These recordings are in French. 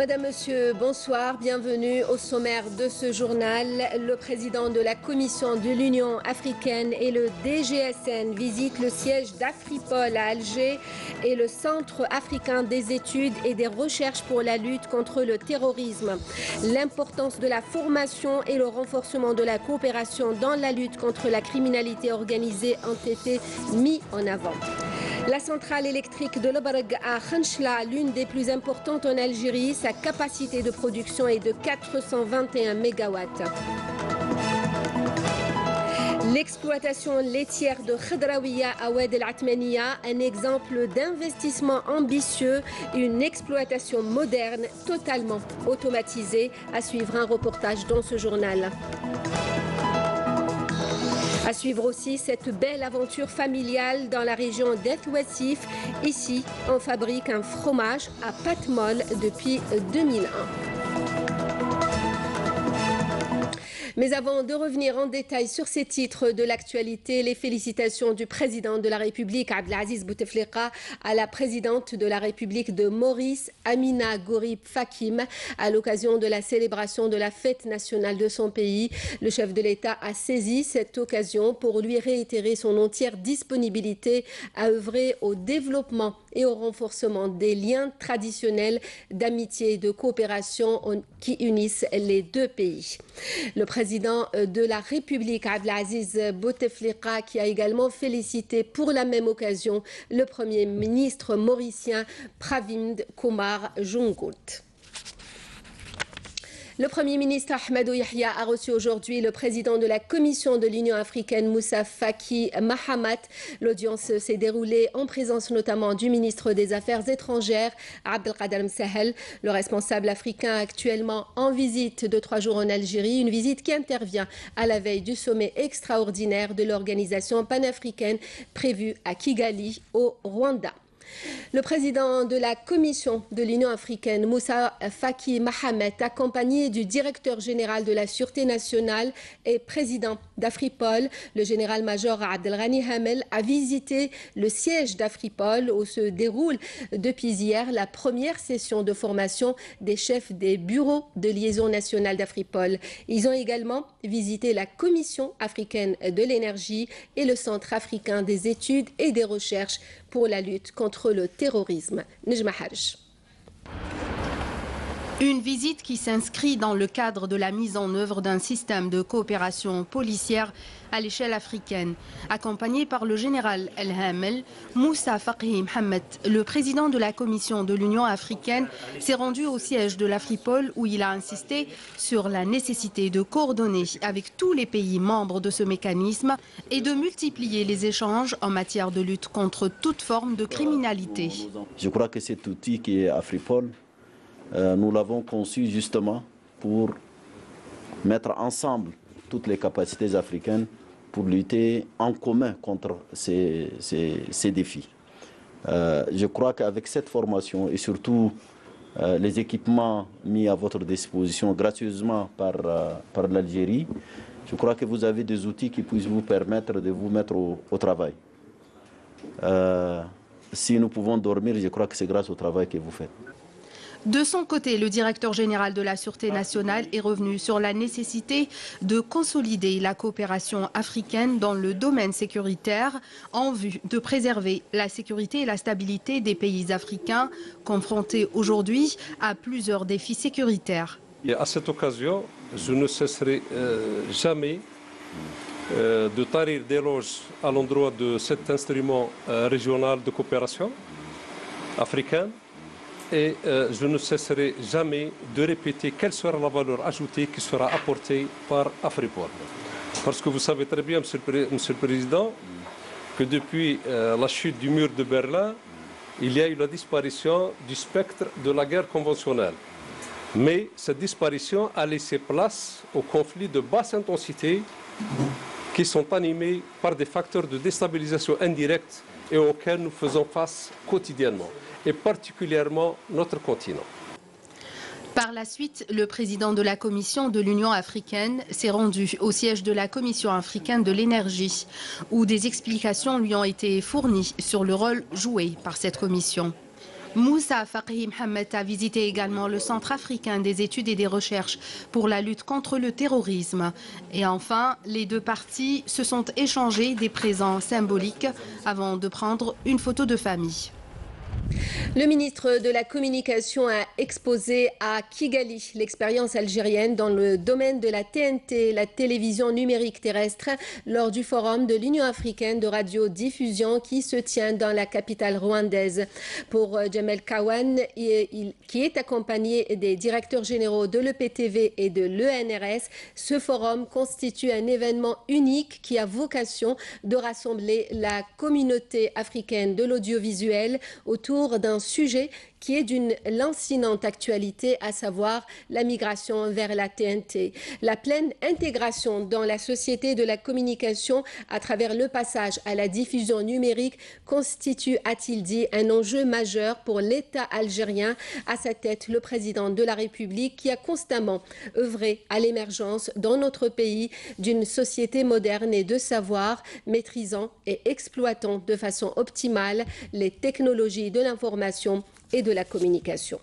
Madame, Monsieur, bonsoir, bienvenue au sommaire de ce journal. Le président de la Commission de l'Union africaine et le DGSN visitent le siège d'Afripol à Alger et le Centre africain des études et des recherches pour la lutte contre le terrorisme. L'importance de la formation et le renforcement de la coopération dans la lutte contre la criminalité organisée ont été mis en avant. La centrale électrique de l'Obarg à Khanchla, l'une des plus importantes en Algérie, sa capacité de production est de 421 MW. L'exploitation laitière de Khadraouia à Oued el-Atmaniya, un exemple d'investissement ambitieux, une exploitation moderne, totalement automatisée. À suivre un reportage dans ce journal. À suivre aussi cette belle aventure familiale dans la région d'Eth Ouessif. Ici, on fabrique un fromage à pâte molle depuis 2001. Mais avant de revenir en détail sur ces titres de l'actualité, les félicitations du président de la République, Abdelaziz Bouteflika, à la présidente de la République de Maurice, Amina Gorib Fakim, à l'occasion de la célébration de la fête nationale de son pays. Le chef de l'État a saisi cette occasion pour lui réitérer son entière disponibilité à œuvrer au développement et au renforcement des liens traditionnels d'amitié et de coopération qui unissent les deux pays. Le président de la République, Abdelaziz Bouteflika, qui a également félicité pour la même occasion le Premier ministre mauricien Pravind Kumar Jugnauth. Le Premier ministre Ahmadou Yahya a reçu aujourd'hui le président de la Commission de l'Union africaine, Moussa Faki Mahamat. L'audience s'est déroulée en présence notamment du ministre des Affaires étrangères, Abdelkader Msahel, le responsable africain actuellement en visite de 3 jours en Algérie, une visite qui intervient à la veille du sommet extraordinaire de l'organisation panafricaine prévu à Kigali, au Rwanda. Le président de la Commission de l'Union africaine, Moussa Faki Mahamat, accompagné du directeur général de la Sûreté nationale et président d'Afripol, le général-major Abdelghani Hamel, a visité le siège d'Afripol où se déroule depuis hier la première session de formation des chefs des bureaux de liaison nationale d'Afripol. Ils ont également visité la Commission africaine de l'énergie et le Centre africain des études et des recherches pour la lutte contre le terrorisme. Nejma Harj. Une visite qui s'inscrit dans le cadre de la mise en œuvre d'un système de coopération policière à l'échelle africaine. Accompagné par le général El Hamel, Moussa Faki Mahamat, le président de la Commission de l'Union africaine, s'est rendu au siège de l'Afripol où il a insisté sur la nécessité de coordonner avec tous les pays membres de ce mécanisme et de multiplier les échanges en matière de lutte contre toute forme de criminalité. Je crois que cet outil qui est Afripol, nous l'avons conçu justement pour mettre ensemble toutes les capacités africaines pour lutter en commun contre ces défis. Je crois qu'avec cette formation et surtout les équipements mis à votre disposition gracieusement par l'Algérie, je crois que vous avez des outils qui puissent vous permettre de vous mettre au travail. Si nous pouvons dormir, je crois que c'est grâce au travail que vous faites. De son côté, le directeur général de la Sûreté nationale est revenu sur la nécessité de consolider la coopération africaine dans le domaine sécuritaire en vue de préserver la sécurité et la stabilité des pays africains confrontés aujourd'hui à plusieurs défis sécuritaires. Et à cette occasion, je ne cesserai jamais de tarir d'éloges à l'endroit de cet instrument régional de coopération africaine. Et je ne cesserai jamais de répéter quelle sera la valeur ajoutée qui sera apportée par Afripol. Parce que vous savez très bien, Monsieur le Président, que depuis la chute du mur de Berlin, il y a eu la disparition du spectre de la guerre conventionnelle. Mais cette disparition a laissé place aux conflits de basse intensité qui sont animés par des facteurs de déstabilisation indirecte et auxquels nous faisons face quotidiennement, et particulièrement notre continent. Par la suite, le président de la Commission de l'Union africaine s'est rendu au siège de la Commission africaine de l'énergie, où des explications lui ont été fournies sur le rôle joué par cette commission. Moussa Fakhi Mohamed a visité également le Centre africain des études et des recherches pour la lutte contre le terrorisme. Et enfin, les deux parties se sont échangés des présents symboliques avant de prendre une photo de famille. Le ministre de la Communication a exposé à Kigali l'expérience algérienne dans le domaine de la TNT, la télévision numérique terrestre, lors du forum de l'Union africaine de radiodiffusion qui se tient dans la capitale rwandaise. Pour Jamel Kawan, qui est accompagné des directeurs généraux de l'EPTV et de l'ENRS, ce forum constitue un événement unique qui a vocation de rassembler la communauté africaine de l'audiovisuel autour d'un sujet qui est d'une lancinante actualité, à savoir la migration vers la TNT. La pleine intégration dans la société de la communication à travers le passage à la diffusion numérique constitue, a-t-il dit, un enjeu majeur pour l'État algérien, à sa tête le président de la République qui a constamment œuvré à l'émergence dans notre pays d'une société moderne et de savoir, maîtrisant et exploitant de façon optimale les technologies de l'information et de la communication.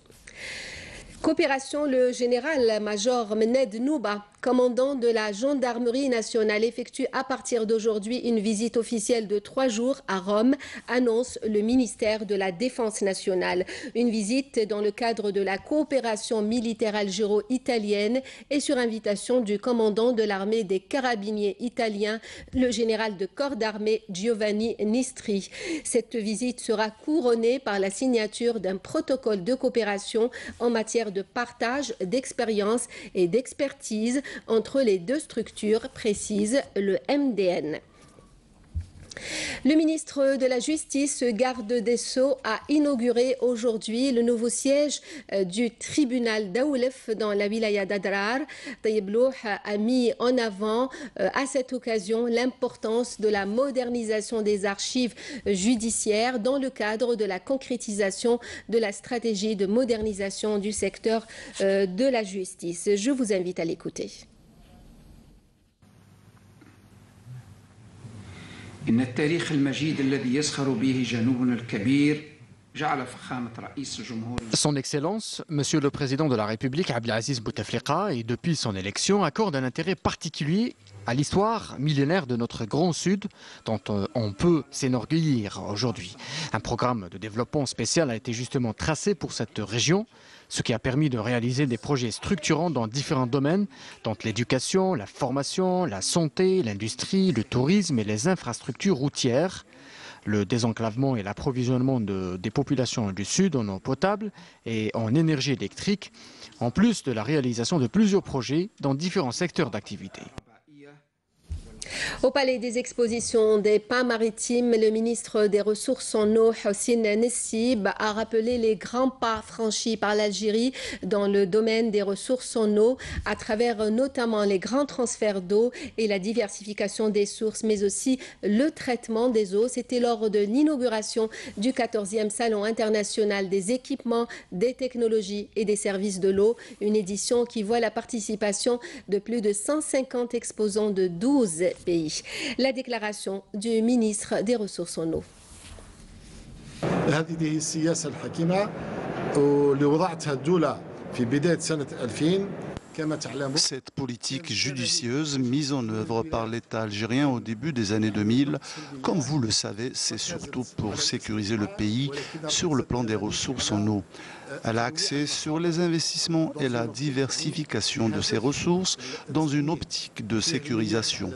Coopération, le général-major Mened Nouba, commandant de la gendarmerie nationale, effectue à partir d'aujourd'hui une visite officielle de 3 jours à Rome, annonce le ministère de la Défense nationale. Une visite dans le cadre de la coopération militaire algéro-italienne et sur invitation du commandant de l'armée des carabiniers italiens, le général de corps d'armée Giovanni Nistri. Cette visite sera couronnée par la signature d'un protocole de coopération en matière de partage d'expérience et d'expertise entre les deux structures, précise le MDN. Le ministre de la Justice, garde des Sceaux, a inauguré aujourd'hui le nouveau siège du tribunal d'Aoulef dans la wilaya d'Adrar. Taïeb Louh a mis en avant à cette occasion l'importance de la modernisation des archives judiciaires dans le cadre de la concrétisation de la stratégie de modernisation du secteur de la justice. Je vous invite à l'écouter. إن التاريخ المجيد الذي يزخر به جنوبنا الكبير جعل فخامة رئيس الجمهورية. Son Excellence, Monsieur le Président de la République Abdelaziz Bouteflika, et depuis son élection, accorde un intérêt particulier à l'histoire millénaire de notre Grand Sud, dont on peut s'enorgueillir aujourd'hui. Un programme de développement spécial a été justement tracé pour cette région, ce qui a permis de réaliser des projets structurants dans différents domaines, dont l'éducation, la formation, la santé, l'industrie, le tourisme et les infrastructures routières, le désenclavement et l'approvisionnement des populations du Sud en eau potable et en énergie électrique, en plus de la réalisation de plusieurs projets dans différents secteurs d'activité. Au Palais des Expositions des Pins Maritimes, le ministre des Ressources en eau, Hossein Nessib, a rappelé les grands pas franchis par l'Algérie dans le domaine des ressources en eau, à travers notamment les grands transferts d'eau et la diversification des sources, mais aussi le traitement des eaux. C'était lors de l'inauguration du 14e Salon international des équipements, des technologies et des services de l'eau, une édition qui voit la participation de plus de 150 exposants de 12 pays. La déclaration du ministre des Ressources en eau. هذه السياسة الحكيمة واللي وضعتها الدولة في بداية سنة 2000. Cette politique judicieuse mise en œuvre par l'État algérien au début des années 2000, comme vous le savez, c'est surtout pour sécuriser le pays sur le plan des ressources en eau. Elle a axé sur les investissements et la diversification de ces ressources dans une optique de sécurisation.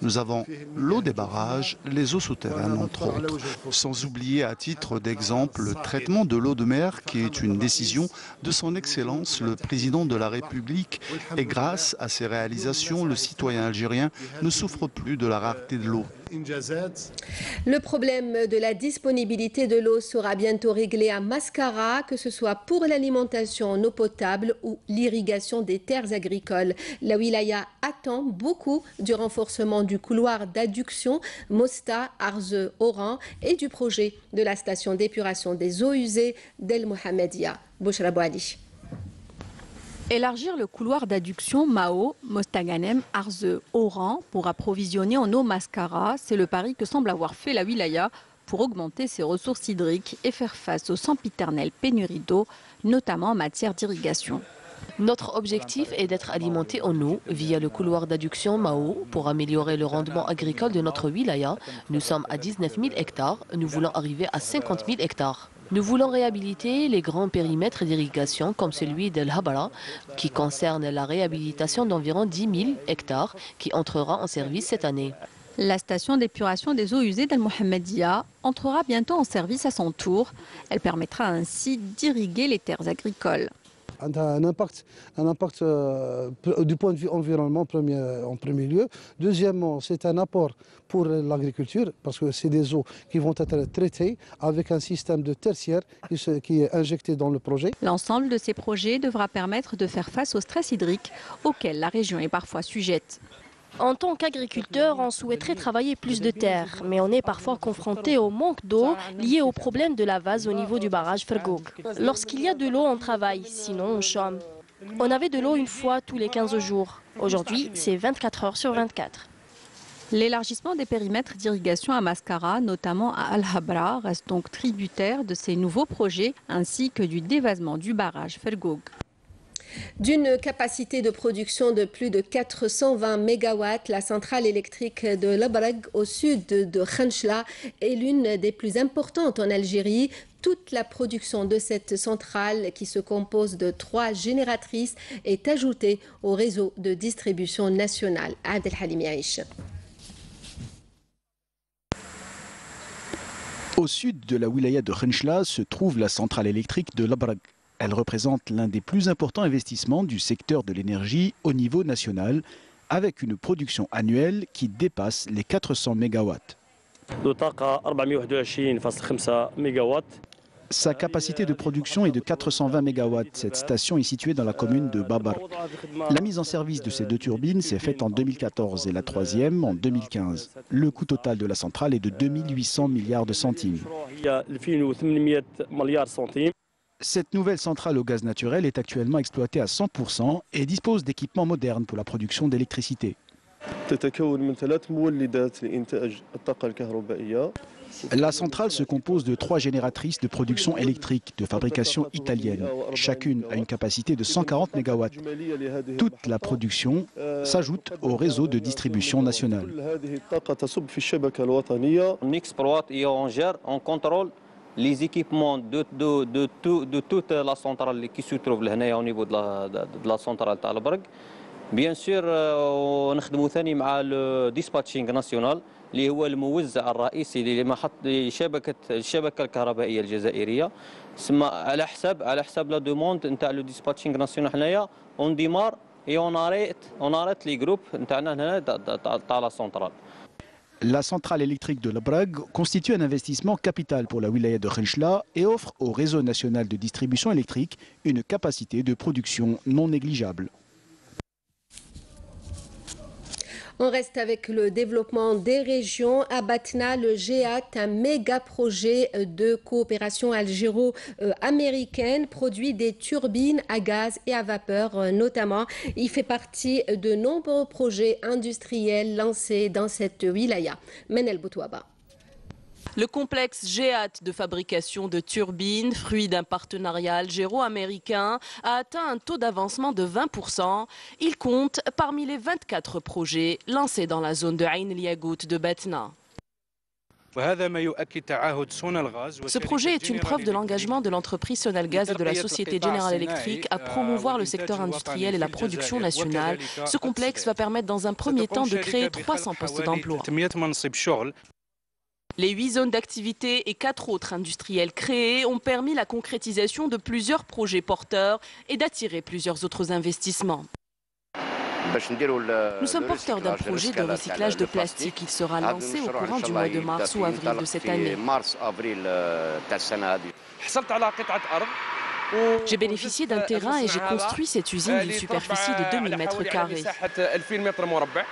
Nous avons l'eau des barrages, les eaux souterraines entre autres. Sans oublier à titre d'exemple le traitement de l'eau de mer qui est une décision de son Excellence le Président de la République. Et grâce à ces réalisations, le citoyen algérien ne souffre plus de la rareté de l'eau. Le problème de la disponibilité de l'eau sera bientôt réglé à Mascara, que ce soit pour l'alimentation en eau potable ou l'irrigation des terres agricoles. La wilaya attend beaucoup du renforcement du couloir d'adduction Mosta-Arze-Oran et du projet de la station d'épuration des eaux usées d'El Mohamedia. Bouchra Bouali. Élargir le couloir d'adduction Mao, Mostaganem, Arze, Oran pour approvisionner en eau Mascara, c'est le pari que semble avoir fait la wilaya pour augmenter ses ressources hydriques et faire face aux sempiternelles pénuries d'eau, notamment en matière d'irrigation. Notre objectif est d'être alimenté en eau via le couloir d'adduction Mao pour améliorer le rendement agricole de notre wilaya. Nous sommes à 19 000 hectares, nous voulons arriver à 50 000 hectares. Nous voulons réhabiliter les grands périmètres d'irrigation comme celui d'El Habara qui concerne la réhabilitation d'environ 10 000 hectares qui entrera en service cette année. La station d'épuration des eaux usées d'Al Mohammedia entrera bientôt en service à son tour. Elle permettra ainsi d'irriguer les terres agricoles. Un impact du point de vue environnement en premier lieu. Deuxièmement, c'est un apport pour l'agriculture parce que c'est des eaux qui vont être traitées avec un système de tertiaire qui est injecté dans le projet. L'ensemble de ces projets devra permettre de faire face au stress hydrique auquel la région est parfois sujette. En tant qu'agriculteur, on souhaiterait travailler plus de terre, mais on est parfois confronté au manque d'eau lié au problème de la vase au niveau du barrage Fergouk. Lorsqu'il y a de l'eau, on travaille, sinon on chôme. On avait de l'eau une fois tous les 15 jours. Aujourd'hui, c'est 24 heures sur 24. L'élargissement des périmètres d'irrigation à Mascara, notamment à Al Habra, reste donc tributaire de ces nouveaux projets ainsi que du dévasement du barrage Fergouk. D'une capacité de production de plus de 420 MW, la centrale électrique de Labrag au sud de Khenchla est l'une des plus importantes en Algérie. Toute la production de cette centrale, qui se compose de 3 génératrices, est ajoutée au réseau de distribution nationale. Adel Halimi Aïch. Au sud de la wilaya de Khenchla se trouve la centrale électrique de Labrag. Elle représente l'un des plus importants investissements du secteur de l'énergie au niveau national, avec une production annuelle qui dépasse les 400 MW. Sa capacité de production est de 420 MW. Cette station est située dans la commune de Babar. La mise en service de ces 2 turbines s'est faite en 2014 et la troisième en 2015. Le coût total de la centrale est de 2800 milliards de centimes. Cette nouvelle centrale au gaz naturel est actuellement exploitée à 100% et dispose d'équipements modernes pour la production d'électricité. La centrale se compose de 3 génératrices de production électrique de fabrication italienne. Chacune a une capacité de 140 MW. Toute la production s'ajoute au réseau de distribution nationale. On exploite et on gère, on contrôle les équipements de toute la centrale qui se trouve là au niveau de la centrale Talbrag. Bien sûr, on travaille مع le dispatching national اللي هو الموزع الرئيسي للشبكة الكهربائية الجزائرية. على حساب لا دوموند نتاع لو dispatching national هنايا on démarre et on arrête les groupes نتاعنا هنا تاع la centrale. La centrale électrique de Labrag constitue un investissement capital pour la wilaya de Khenchla et offre au réseau national de distribution électrique une capacité de production non négligeable. On reste avec le développement des régions. À Batna, le GEAT, un méga projet de coopération algéro-américaine, produit des turbines à gaz et à vapeur notamment. Il fait partie de nombreux projets industriels lancés dans cette wilaya. Menel Boutouaba. Le complexe GEAT de fabrication de turbines, fruit d'un partenariat algéro-américain, a atteint un taux d'avancement de 20%. Il compte parmi les 24 projets lancés dans la zone de Ain el-Yagout de Batna. Ce projet est une preuve de l'engagement de l'entreprise Sonalgaz et de la Société General Electric à promouvoir le secteur industriel et la production nationale. Ce complexe va permettre dans un premier temps de créer 300 postes d'emploi. Les 8 zones d'activité et 4 autres industriels créés ont permis la concrétisation de plusieurs projets porteurs et d'attirer plusieurs autres investissements. Nous sommes porteurs d'un projet de recyclage de plastique. Il sera lancé au courant du mois de mars ou avril de cette année. J'ai bénéficié d'un terrain et j'ai construit cette usine d'une superficie de 2000 m².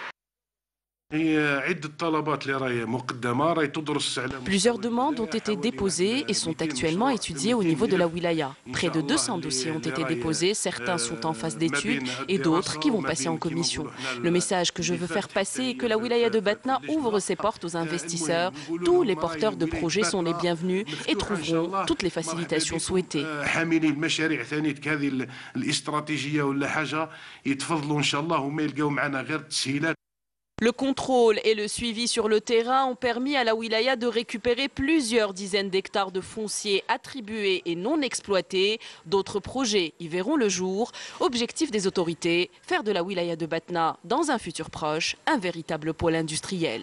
Plusieurs demandes ont été déposées et sont actuellement étudiées au niveau de la wilaya. Près de 200 dossiers ont été déposés, certains sont en phase d'étude et d'autres qui vont passer en commission. Le message que je veux faire passer est que la wilaya de Batna ouvre ses portes aux investisseurs. Tous les porteurs de projets sont les bienvenus et trouveront toutes les facilitations souhaitées. Le contrôle et le suivi sur le terrain ont permis à la wilaya de récupérer plusieurs dizaines d'hectares de foncier attribués et non exploités. D'autres projets y verront le jour. Objectif des autorités, faire de la wilaya de Batna, dans un futur proche, un véritable pôle industriel.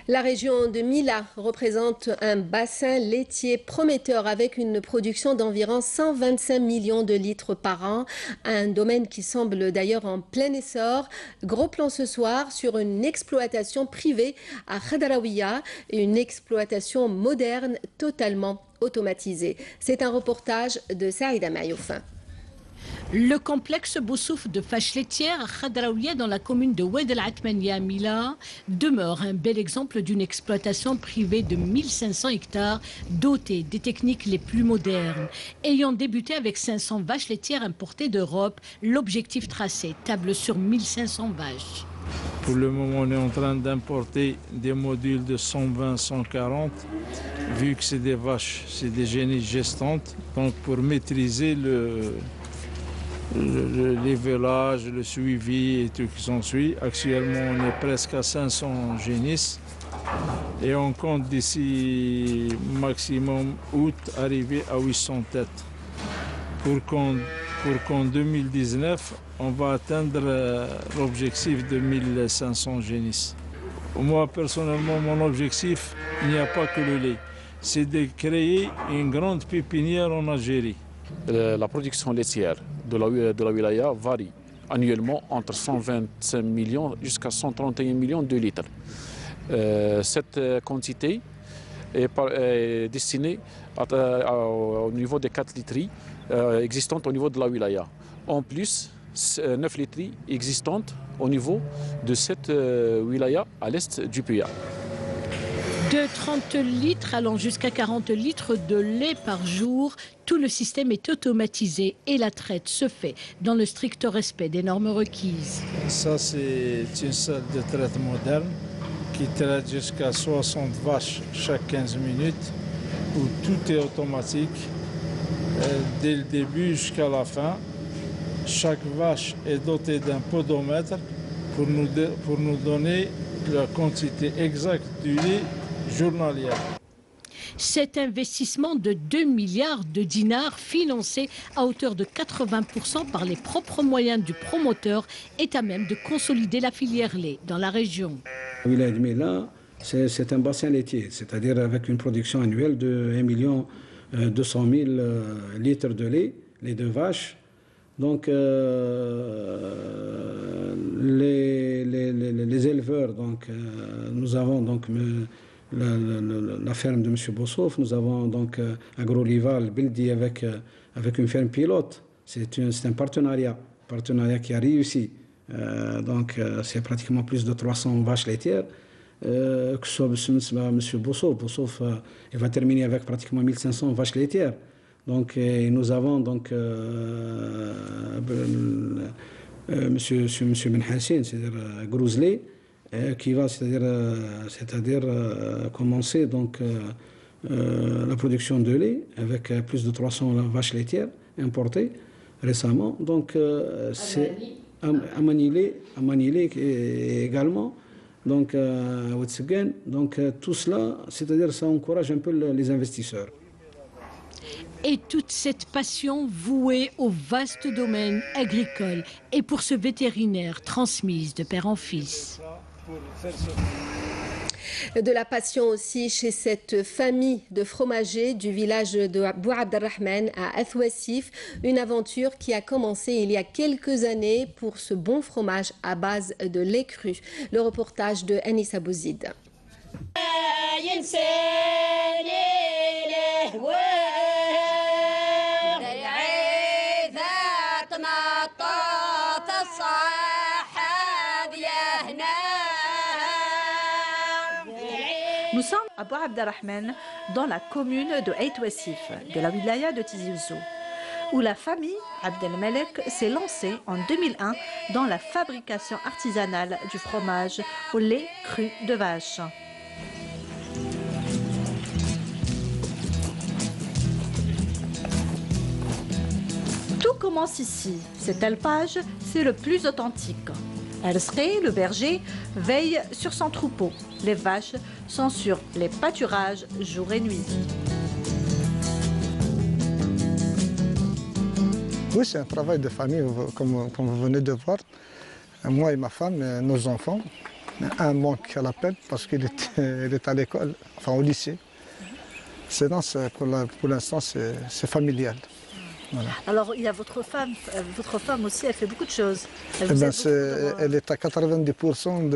La région de Mila représente un bassin laitier prometteur avec une production d'environ 125 millions de litres par an. Un domaine qui semble d'ailleurs en plein essor. Gros plan ce soir sur une exploitation privée à Khadaraouia, une exploitation moderne totalement automatisée. C'est un reportage de Saïda Mayoufin. Le complexe Boussouf de vaches laitières à Khadaraouia dans la commune de Oued El Atmania à Mila demeure un bel exemple d'une exploitation privée de 1500 hectares dotée des techniques les plus modernes. Ayant débuté avec 500 vaches laitières importées d'Europe, l'objectif tracé table sur 1500 vaches. Pour le moment, on est en train d'importer des modules de 120-140, vu que c'est des vaches, c'est des génisses gestantes. Donc pour maîtriser les vélages, le suivi et tout qui s'ensuit. Actuellement, on est presque à 500 génisses et on compte d'ici maximum août arriver à 800 têtes. Pour qu'en 2019, on va atteindre l'objectif de 1500 génisses. Moi, personnellement, mon objectif, il n'y a pas que le lait, c'est de créer une grande pépinière en Algérie. La production laitière de la wilaya varie annuellement entre 125 millions jusqu'à 131 millions de litres. Cette quantité est destinée au niveau des 4 literies existantes au niveau de la wilaya. En plus, 9 literies existantes au niveau de cette wilaya à l'est du pays. De 30 litres allant jusqu'à 40 litres de lait par jour, tout le système est automatisé et la traite se fait dans le strict respect des normes requises. Ça, c'est une salle de traite moderne qui traite jusqu'à 60 vaches chaque 15 minutes, où tout est automatique, dès le début jusqu'à la fin. Chaque vache est dotée d'un podomètre pour nous donner la quantité exacte du lait journalière. Cet investissement de 2 milliards de dinars financé à hauteur de 80% par les propres moyens du promoteur est à même de consolider la filière lait dans la région. La wilaya de Mila, c'est un bassin laitier, c'est-à-dire avec une production annuelle de 1 200 000 litres de lait de vache. Donc les éleveurs, donc, nous avons donc la ferme de M. Boussouf, nous avons donc Agrolival, Bildi avec une ferme pilote. C'est un partenariat qui a réussi. Donc c'est pratiquement plus de 300 vaches laitières. Que ce soit M. Boussouf. Boussouf, il va terminer avec pratiquement 1500 vaches laitières. Donc nous avons donc Monsieur Ben Hassine, c'est-à-dire Grouzlé, qui va c'est-à-dire commencer donc la production de lait avec plus de 300 vaches laitières importées récemment. Donc c'est à Manilé également. Donc à Ouattouguène. Donc tout cela, c'est-à-dire ça encourage un peu les investisseurs. Et toute cette passion vouée au vaste domaine agricole et pour ce vétérinaire transmise de père en fils. De la passion aussi chez cette famille de fromagers du village de Bou Abdelrahman à Athouassif, une aventure qui a commencé il y a quelques années pour ce bon fromage à base de lait cru. Le reportage de Anis Abouzid. sommes à Bou Abdelrahman, dans la commune de Ait Wassif, de la wilaya de Tizi Ouzou, où la famille Abdelmalek s'est lancée en 2001 dans la fabrication artisanale du fromage au lait cru de vache. Tout commence ici. Cet alpage, c'est le plus authentique. Al-Sré, le berger, veille sur son troupeau. Les vaches sont sur les pâturages jour et nuit. Oui, c'est un travail de famille, comme vous venez de voir. Moi et ma femme, nos enfants. Un manque à l'appel parce qu'il est à l'école, enfin au lycée. Sinon, pour l'instant, c'est familial. Voilà. Alors, il y a votre femme aussi, elle fait beaucoup de choses. Elle est à 90%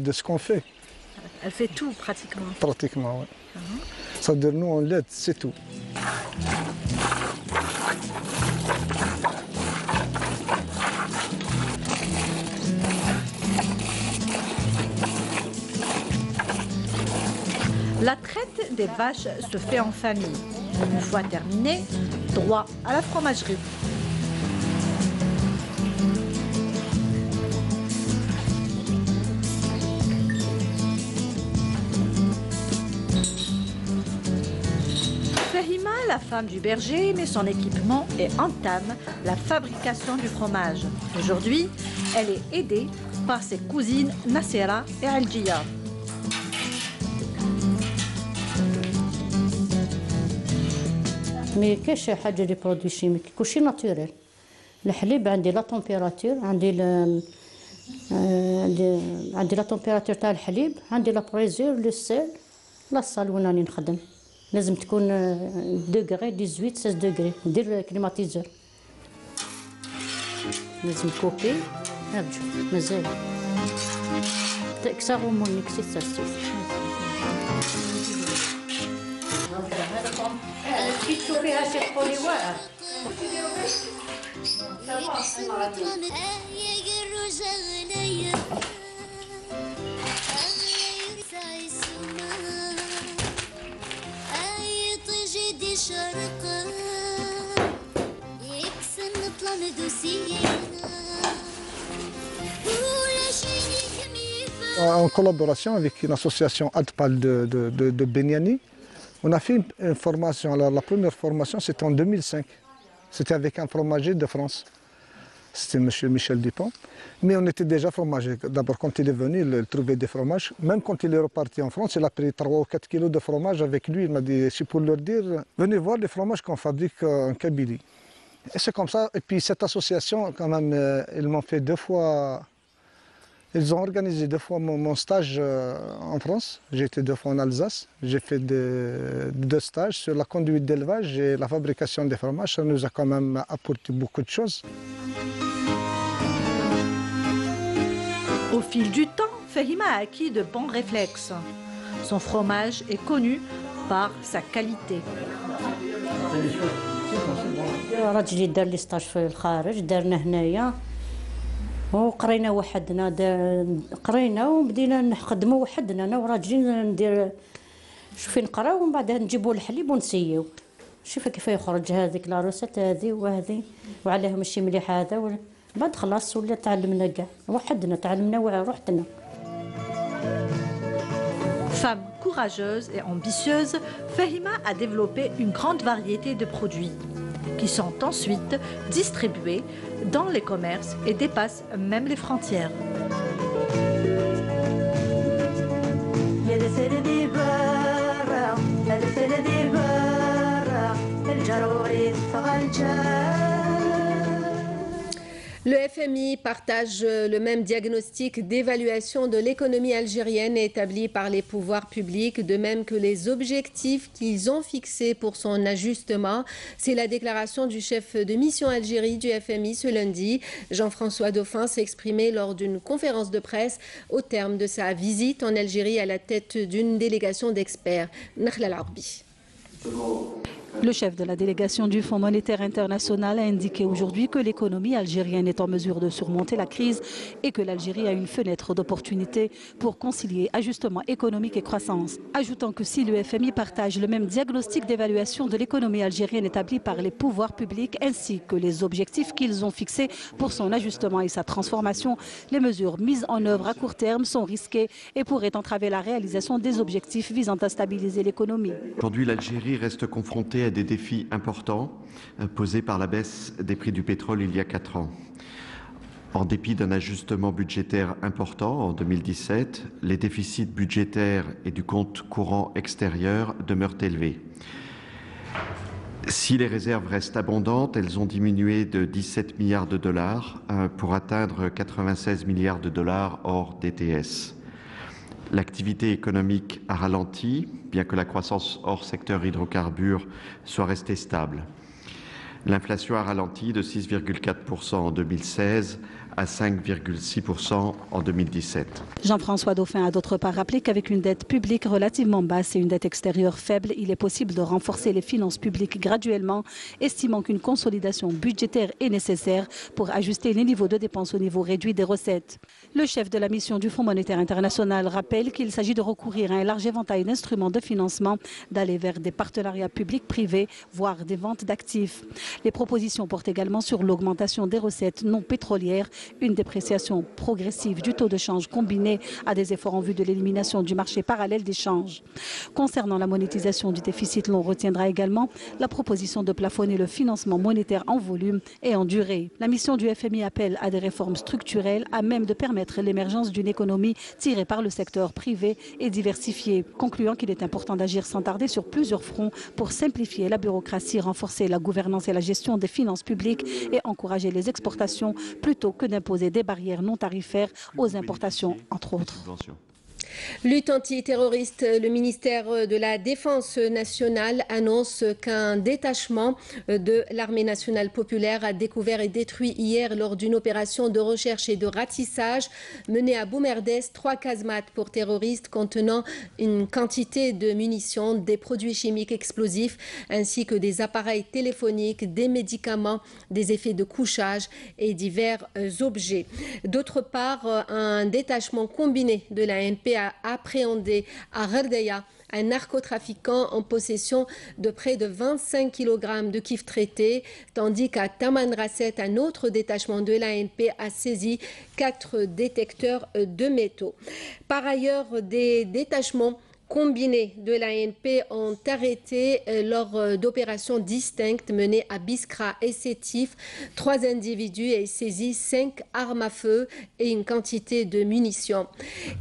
de ce qu'on fait. Elle fait tout, pratiquement. Pratiquement, oui. Ça veut dire, nous, on l'aide, c'est tout. La traite des vaches se fait en famille. Une fois terminée, droit à la fromagerie. Fahima, la femme du berger, met son équipement et entame la fabrication du fromage. Aujourd'hui, elle est aidée par ses cousines Nassera et Algia. مي كاش حاجه لي برودوي شيميك كلشي ناتوريل. الحليب عندي لا تمبيراتور، عندي لا تمبيراتور تاع الحليب، عندي لا بريزور لو سيل لا صال وين راني نخدم لازم تكون دوغري 18 16 دوغري، ندير كليماتيزور لازم كوبي نرجع مازال تكسروا مونيك سي ساسيف. كي تشوفيها شي تقولي واعر En collaboration avec une association ADPAL de Beniani, on a fait une formation. Alors, la première formation, c'était en 2005. C'était avec un fromager de France. C'était M. Michel Dupont. Mais on était déjà fromager. D'abord, quand il est venu, il trouvait des fromages. Même quand il est reparti en France, il a pris 3 ou 4 kilos de fromage avec lui. Il m'a dit, c'est pour leur dire, venez voir les fromages qu'on fabrique en Kabylie. Et c'est comme ça. Et puis cette association, quand même, ils m'ont fait 2 fois... Ils ont organisé 2 fois mon stage en France. J'ai été 2 fois en Alsace. J'ai fait 2 stages sur la conduite d'élevage et la fabrication des fromages. Ça nous a quand même apporté beaucoup de choses. Au fil du temps, Fahima a acquis de bons réflexes. Son fromage est connu par sa qualité. راجلي دار لي ستاج في الخارج، دارنا هنايا وقرينا وحدنا، قرينا وبدينا نخدموا وحدنا انا وراجلي ندير شوفي نقراو ومن بعد نجيبوا الحليب ونسيو. شوفي كيف يخرج هذيك لاروسات هذه وهذه وعلاه ماشي مليح هذا، بعد خلاص ولا تعلمنا كاع وحدنا تعلمنا وروحتنا. Femme courageuse et ambitieuse, Fahima a développé une grande variété de produits qui sont ensuite distribués dans les commerces et dépassent même les frontières. Le FMI partage le même diagnostic d'évaluation de l'économie algérienne établi par les pouvoirs publics, de même que les objectifs qu'ils ont fixés pour son ajustement. C'est la déclaration du chef de mission Algérie du FMI ce lundi. Jean-François Dauphin s'est exprimé lors d'une conférence de presse au terme de sa visite en Algérie à la tête d'une délégation d'experts. Nakhla Al-Arbi. Le chef de la délégation du Fonds monétaire international a indiqué aujourd'hui que l'économie algérienne est en mesure de surmonter la crise et que l'Algérie a une fenêtre d'opportunité pour concilier ajustement économique et croissance. Ajoutant que si le FMI partage le même diagnostic d'évaluation de l'économie algérienne établi par les pouvoirs publics ainsi que les objectifs qu'ils ont fixés pour son ajustement et sa transformation, les mesures mises en œuvre à court terme sont risquées et pourraient entraver la réalisation des objectifs visant à stabiliser l'économie. Aujourd'hui, l'Algérie reste confrontée à des défis importants posés par la baisse des prix du pétrole il y a 4 ans. En dépit d'un ajustement budgétaire important en 2017, les déficits budgétaires et du compte courant extérieur demeurent élevés. Si les réserves restent abondantes, elles ont diminué de 17 milliards de dollars pour atteindre 96 milliards de dollars hors DTS. L'activité économique a ralenti, bien que la croissance hors secteur hydrocarbures soit restée stable. L'inflation a ralenti de 6,4% en 2016 à 5,6% en 2017. Jean-François Dauphin a d'autre part rappelé qu'avec une dette publique relativement basse et une dette extérieure faible, il est possible de renforcer les finances publiques graduellement, estimant qu'une consolidation budgétaire est nécessaire pour ajuster les niveaux de dépenses au niveau réduit des recettes. Le chef de la mission du Fonds monétaire international rappelle qu'il s'agit de recourir à un large éventail d'instruments de financement, d'aller vers des partenariats publics-privés, voire des ventes d'actifs. Les propositions portent également sur l'augmentation des recettes non pétrolières, une dépréciation progressive du taux de change combinée à des efforts en vue de l'élimination du marché parallèle des changes. Concernant la monétisation du déficit, l'on retiendra également la proposition de plafonner le financement monétaire en volume et en durée. La mission du FMI appelle à des réformes structurelles à même de permettre l'émergence d'une économie tirée par le secteur privé et diversifiée, concluant qu'il est important d'agir sans tarder sur plusieurs fronts pour simplifier la bureaucratie, renforcer la gouvernance et la gestion des finances publiques et encourager les exportations plutôt que d'imposer des barrières non tarifaires aux importations, entre autres. Lutte antiterroriste, le ministère de la Défense nationale annonce qu'un détachement de l'armée nationale populaire a découvert et détruit hier lors d'une opération de recherche et de ratissage menée à Boumerdès 3 casemates pour terroristes contenant une quantité de munitions, des produits chimiques explosifs ainsi que des appareils téléphoniques, des médicaments, des effets de couchage et divers objets. D'autre part, un détachement combiné de l'ANP a appréhendé à Ghardeya un narcotrafiquant en possession de près de 25 kg de kif traité, tandis qu'à Tamanrasset, un autre détachement de l'ANP a saisi 4 détecteurs de métaux. Par ailleurs, des détachements combinés de l'ANP ont arrêté lors d'opérations distinctes menées à Biskra et Sétif 3 individus et saisi 5 armes à feu et une quantité de munitions.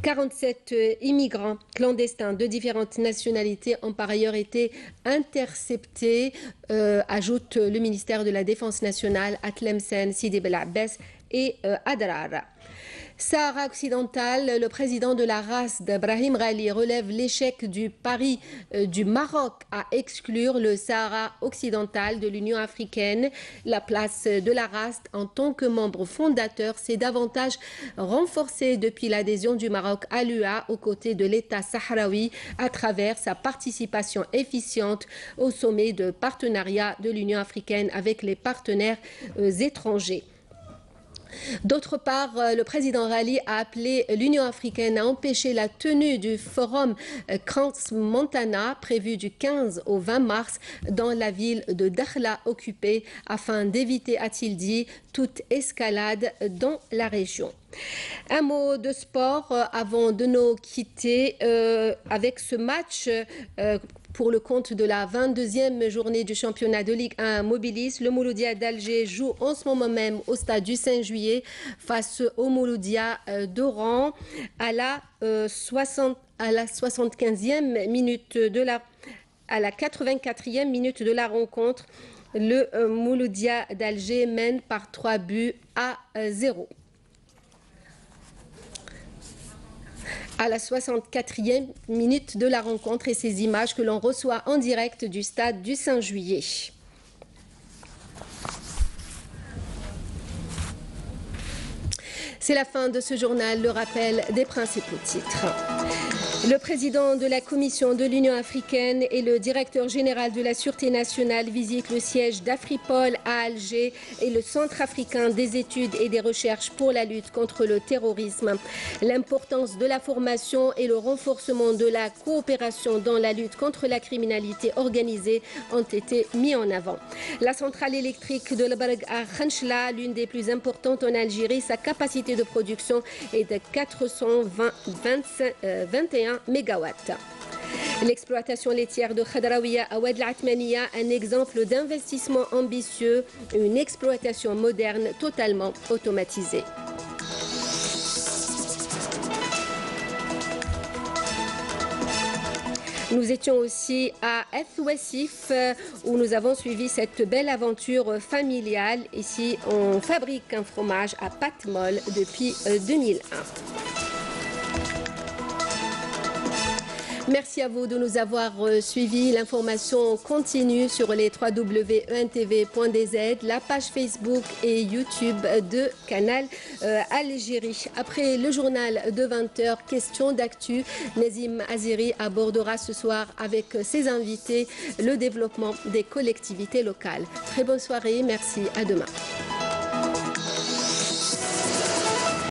47 immigrants clandestins de différentes nationalités ont par ailleurs été interceptés, ajoute le ministère de la Défense nationale à Tlemcen, Sidi Bel Abbès et Adrar. Sahara occidental, le président de la RASD, Brahim Ghali, relève l'échec du pari du Maroc à exclure le Sahara occidental de l'Union africaine. La place de la RASD en tant que membre fondateur s'est davantage renforcée depuis l'adhésion du Maroc à l'UA aux côtés de l'État sahraoui à travers sa participation efficiente au sommet de partenariat de l'Union africaine avec les partenaires étrangers. D'autre part, le président Ghali a appelé l'Union africaine à empêcher la tenue du forum Crans-Montana prévu du 15 au 20 mars dans la ville de Dakhla occupée afin d'éviter, a-t-il dit, toute escalade dans la région. Un mot de sport avant de nous quitter avec ce match pour le compte de la 22e journée du championnat de Ligue 1 Mobilis. Le Mouloudia d'Alger joue en ce moment même au stade du 5 juillet face au Mouloudia d'Oran à la 84e minute de la rencontre. Le Mouloudia d'Alger mène par 3 buts à 0. À la 64e minute de la rencontre et ces images que l'on reçoit en direct du stade du 5 juillet. C'est la fin de ce journal, le rappel des principaux titres. Le président de la Commission de l'Union africaine et le directeur général de la Sûreté nationale visitent le siège d'Afripol à Alger et le Centre africain des études et des recherches pour la lutte contre le terrorisme. L'importance de la formation et le renforcement de la coopération dans la lutte contre la criminalité organisée ont été mis en avant. La centrale électrique de l'Barg à Khanchla, l'une des plus importantes en Algérie, sa capacité de production est de 421 mégawatts. L'exploitation laitière de Khadraouia à Oued el-Atmaniya, un exemple d'investissement ambitieux, une exploitation moderne totalement automatisée. Nous étions aussi à Eth-Ouessif où nous avons suivi cette belle aventure familiale. Ici, on fabrique un fromage à pâte molle depuis 2001. Merci à vous de nous avoir suivis. L'information continue sur les www.entv.dz, la page Facebook et YouTube de Canal Algérie. Après le journal de 20h, question d'actu, Nazim Aziri abordera ce soir avec ses invités le développement des collectivités locales. Très bonne soirée, merci, à demain.